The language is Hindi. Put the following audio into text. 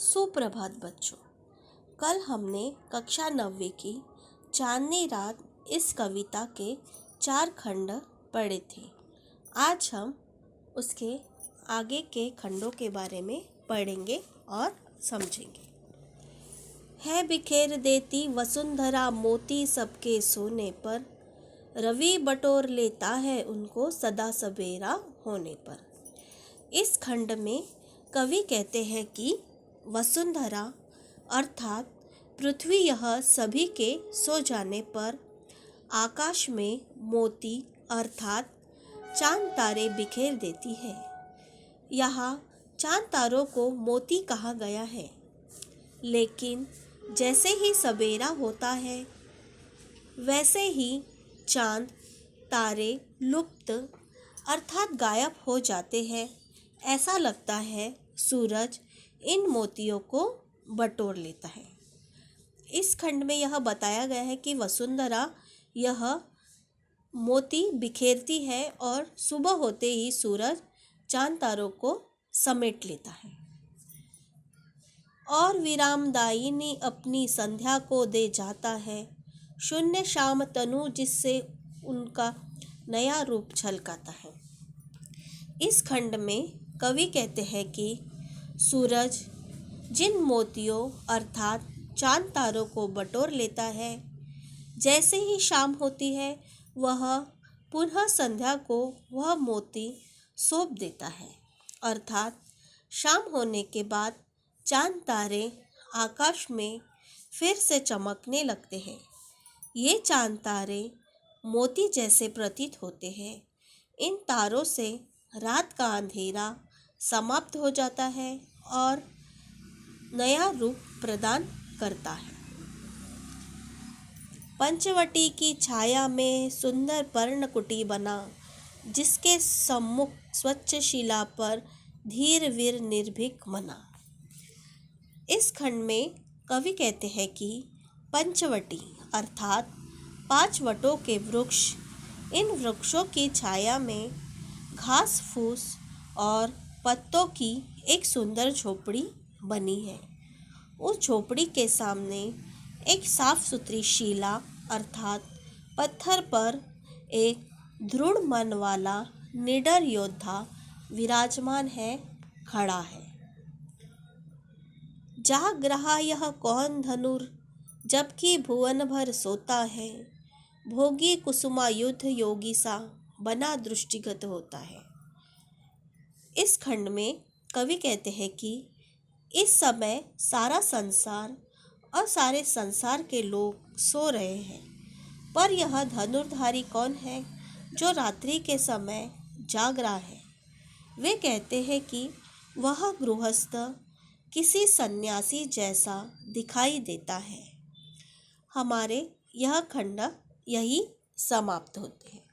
सुप्रभात बच्चों। कल हमने कक्षा 9वीं की चांदनी रात इस कविता के 4 खंड पढ़े थे। आज हम उसके आगे के खंडों के बारे में पढ़ेंगे और समझेंगे। है बिखेर देती वसुंधरा मोती सबके सोने पर, रवि बटोर लेता है उनको सदा सवेरा होने पर। इस खंड में कवि कहते हैं कि वसुंधरा अर्थात पृथ्वी यह सभी के सो जाने पर आकाश में मोती अर्थात चांद तारे बिखेर देती है। यहाँ चांद तारों को मोती कहा गया है, लेकिन जैसे ही सवेरा होता है वैसे ही चांद तारे लुप्त अर्थात गायब हो जाते हैं। ऐसा लगता है सूरज इन मोतियों को बटोर लेता है। इस खंड में यह बताया गया है कि वसुंधरा यह मोती बिखेरती है और सुबह होते ही सूरज चांद तारों को समेट लेता है। और विरामदायिनी अपनी संध्या को दे जाता है, शून्य शाम तनु जिससे उनका नया रूप झलकाता है। इस खंड में कवि कहते हैं कि सूरज जिन मोतियों अर्थात चांद तारों को बटोर लेता है, जैसे ही शाम होती है वह पुनः संध्या को वह मोती सौंप देता है। अर्थात शाम होने के बाद चांद तारे आकाश में फिर से चमकने लगते हैं। ये चांद तारे मोती जैसे प्रतीत होते हैं। इन तारों से रात का अंधेरा समाप्त हो जाता है और नया रूप प्रदान करता है। पंचवटी की छाया में सुंदर पर्णकुटी बना, जिसके सम्मुख स्वच्छ शिला पर धीर वीर निर्भीक मना। इस खंड में कवि कहते हैं कि पंचवटी अर्थात 5 वटों के वृक्ष, इन वृक्षों की छाया में घास फूस और पत्तों की एक सुंदर झोपड़ी बनी है। उस झोपड़ी के सामने एक साफ सुथरी शिला अर्थात पत्थर पर एक दृढ़ मन वाला निडर योद्धा विराजमान है, खड़ा है। जाग रहा यह कौन धनुर, जबकि भुवन भर सोता है, भोगी कुसुमा युद्ध योगी सा बना दृष्टिगत होता है। इस खंड में कवि कहते हैं कि इस समय सारा संसार और सारे संसार के लोग सो रहे हैं, पर यह धनुर्धारी कौन है जो रात्रि के समय जाग रहा है। वे कहते हैं कि वह गृहस्थ किसी सन्यासी जैसा दिखाई देता है। हमारे यह खंड यही समाप्त होते हैं।